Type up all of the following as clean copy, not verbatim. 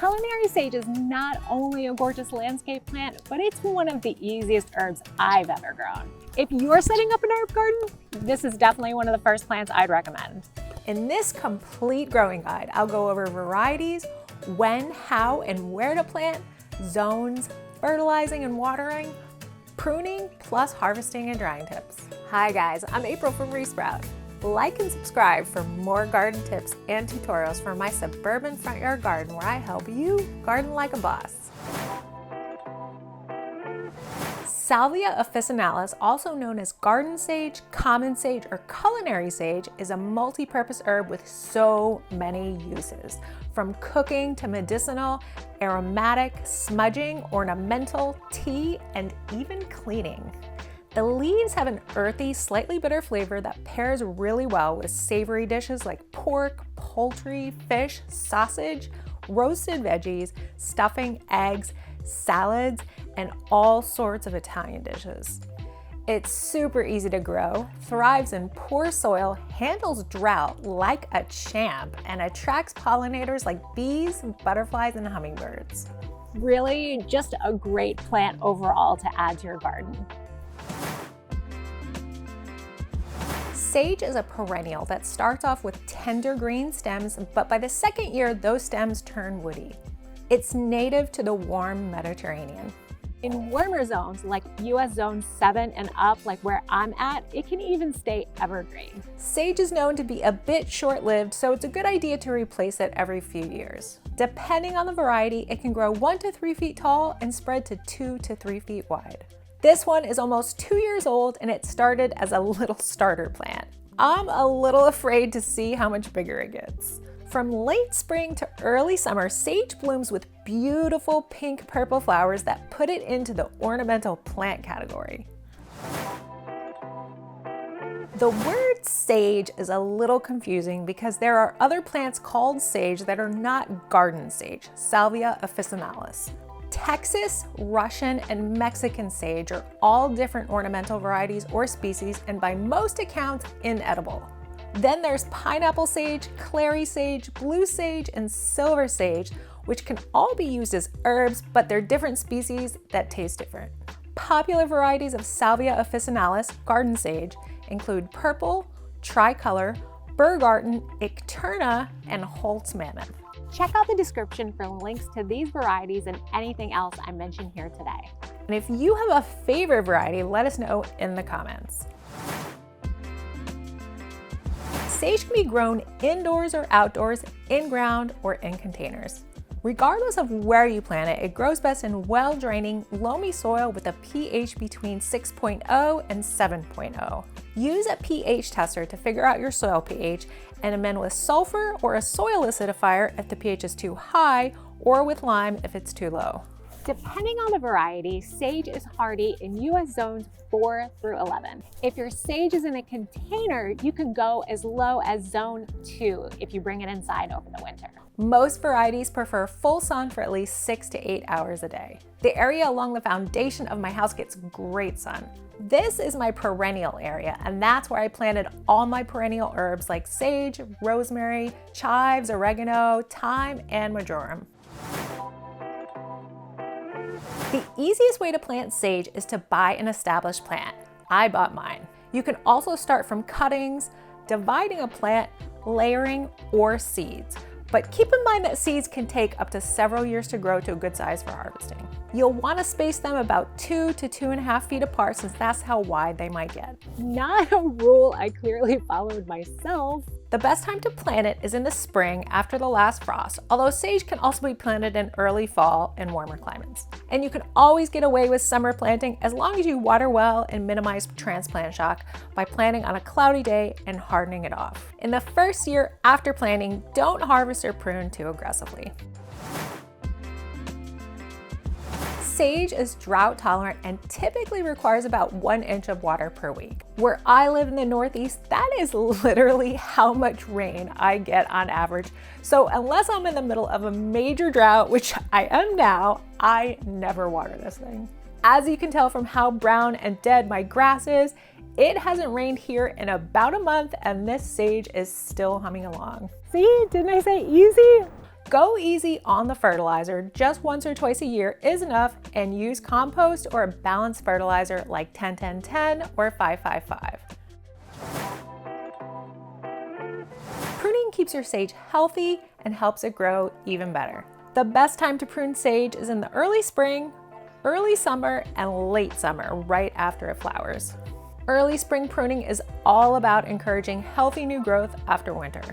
Culinary sage is not only a gorgeous landscape plant, but it's one of the easiest herbs I've ever grown. If you're setting up an herb garden, this is definitely one of the first plants I'd recommend. In this complete growing guide, I'll go over varieties, when, how, and where to plant, zones, fertilizing and watering, pruning, plus harvesting and drying tips. Hi guys, I'm April from Resprout. Like and subscribe for more garden tips and tutorials for my suburban front yard garden where I help you garden like a boss. Salvia officinalis, also known as garden sage, common sage, or culinary sage, is a multi-purpose herb with so many uses, from cooking to medicinal, aromatic, smudging, ornamental, tea, and even cleaning. The leaves have an earthy, slightly bitter flavor that pairs really well with savory dishes like pork, poultry, fish, sausage, roasted veggies, stuffing, eggs, salads, and all sorts of Italian dishes. It's super easy to grow, thrives in poor soil, handles drought like a champ, and attracts pollinators like bees, butterflies, and hummingbirds. Really, just a great plant overall to add to your garden. Sage is a perennial that starts off with tender green stems, but by the second year, those stems turn woody. It's native to the warm Mediterranean. In warmer zones like US Zone 7 and up, like where I'm at, it can even stay evergreen. Sage is known to be a bit short-lived, so it's a good idea to replace it every few years. Depending on the variety, it can grow 1 to 3 feet tall and spread to 2 to 3 feet wide. This one is almost 2 years old and it started as a little starter plant. I'm a little afraid to see how much bigger it gets. From late spring to early summer, sage blooms with beautiful pink-purple flowers that put it into the ornamental plant category. The word sage is a little confusing because there are other plants called sage that are not garden sage, Salvia officinalis. Texas, Russian, and Mexican sage are all different ornamental varieties or species, and by most accounts, inedible. Then there's pineapple sage, clary sage, blue sage, and silver sage, which can all be used as herbs, but they're different species that taste different. Popular varieties of Salvia officinalis, garden sage, include purple, tricolor, Bergarten, Icterna, and Holt's Mammoth. Check out the description for links to these varieties and anything else I mentioned here today. And if you have a favorite variety, let us know in the comments. Sage can be grown indoors or outdoors, in ground or in containers. Regardless of where you plant it, it grows best in well-draining, loamy soil with a pH between 6.0 and 7.0. Use a pH tester to figure out your soil pH and amend with sulfur or a soil acidifier if the pH is too high, or with lime if it's too low. Depending on the variety, sage is hardy in US zones 4 through 11. If your sage is in a container, you can go as low as zone 2 if you bring it inside over the winter. Most varieties prefer full sun for at least 6 to 8 hours a day. The area along the foundation of my house gets great sun. This is my perennial area, and that's where I planted all my perennial herbs like sage, rosemary, chives, oregano, thyme, and marjoram. The easiest way to plant sage is to buy an established plant. I bought mine. You can also start from cuttings, dividing a plant, layering, or seeds. But keep in mind that seeds can take up to several years to grow to a good size for harvesting. You'll want to space them about 2 to 2.5 feet apart, since that's how wide they might get. Not a rule I clearly followed myself. The best time to plant it is in the spring after the last frost, although sage can also be planted in early fall in warmer climates. And you can always get away with summer planting as long as you water well and minimize transplant shock by planting on a cloudy day and hardening it off. In the first year after planting, don't harvest or prune too aggressively. Sage is drought tolerant and typically requires about 1 inch of water per week. Where I live in the Northeast, that is literally how much rain I get on average. So unless I'm in the middle of a major drought, which I am now, I never water this thing. As you can tell from how brown and dead my grass is, it hasn't rained here in about a month and this sage is still humming along. See, didn't I say easy? Go easy on the fertilizer. Just once or twice a year is enough, and use compost or a balanced fertilizer like 10-10-10 or 5-5-5. Pruning keeps your sage healthy and helps it grow even better. The best time to prune sage is in the early spring, early summer, and late summer, right after it flowers. Early spring pruning is all about encouraging healthy new growth after winter.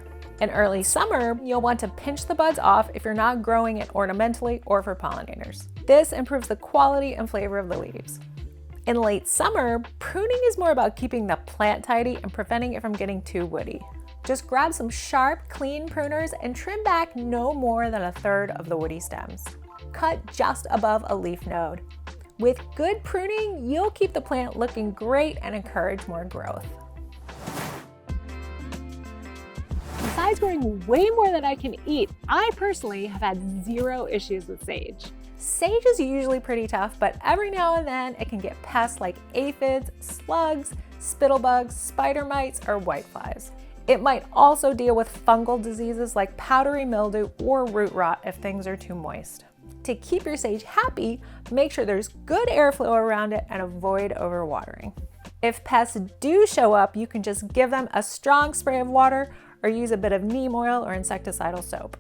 In early summer, you'll want to pinch the buds off if you're not growing it ornamentally or for pollinators. This improves the quality and flavor of the leaves. In late summer, pruning is more about keeping the plant tidy and preventing it from getting too woody. Just grab some sharp, clean pruners and trim back no more than 1/3 of the woody stems. Cut just above a leaf node. With good pruning, you'll keep the plant looking great and encourage more growth. Besides growing way more than I can eat, I personally have had 0 issues with sage. Sage is usually pretty tough, but every now and then it can get pests like aphids, slugs, spittlebugs, spider mites, or whiteflies. It might also deal with fungal diseases like powdery mildew or root rot if things are too moist. To keep your sage happy, make sure there's good airflow around it and avoid overwatering. If pests do show up, you can just give them a strong spray of water or use a bit of neem oil or insecticidal soap.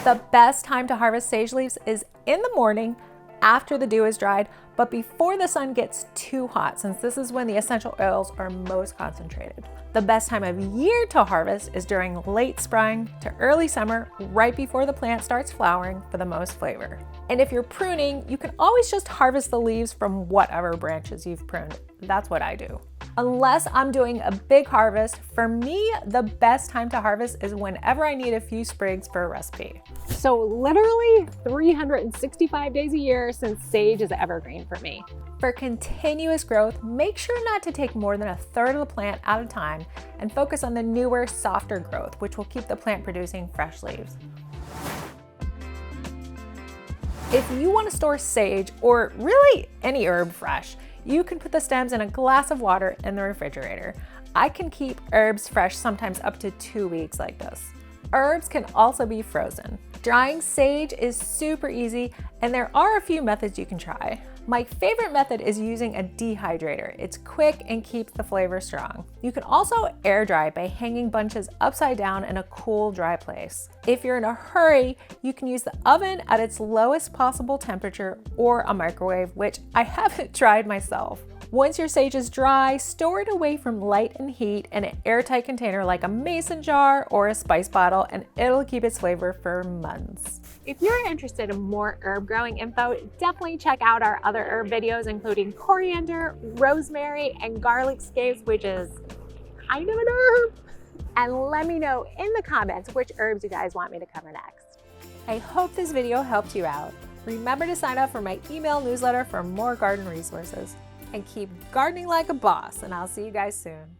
The best time to harvest sage leaves is in the morning after the dew is dried, but before the sun gets too hot, since this is when the essential oils are most concentrated. The best time of year to harvest is during late spring to early summer, right before the plant starts flowering for the most flavor. And if you're pruning, you can always just harvest the leaves from whatever branches you've pruned. That's what I do. Unless I'm doing a big harvest, for me, the best time to harvest is whenever I need a few sprigs for a recipe. So literally 365 days a year since sage is evergreen for me. For continuous growth, make sure not to take more than 1/3 of the plant at a time and focus on the newer, softer growth, which will keep the plant producing fresh leaves. If you want to store sage, or really any herb fresh, you can put the stems in a glass of water in the refrigerator. I can keep herbs fresh sometimes up to 2 weeks like this. Herbs can also be frozen. Drying sage is super easy, and there are a few methods you can try. My favorite method is using a dehydrator. It's quick and keeps the flavor strong. You can also air dry by hanging bunches upside down in a cool, dry place. If you're in a hurry, you can use the oven at its lowest possible temperature or a microwave, which I haven't tried myself. Once your sage is dry, store it away from light and heat in an airtight container like a mason jar or a spice bottle, and it'll keep its flavor for months. If you're interested in more herb growing info, definitely check out our other herb videos, including coriander, rosemary, and garlic scaves, which is kind of an herb. And let me know in the comments which herbs you guys want me to cover next. I hope this video helped you out. Remember to sign up for my email newsletter for more garden resources. And keep gardening like a boss, and I'll see you guys soon.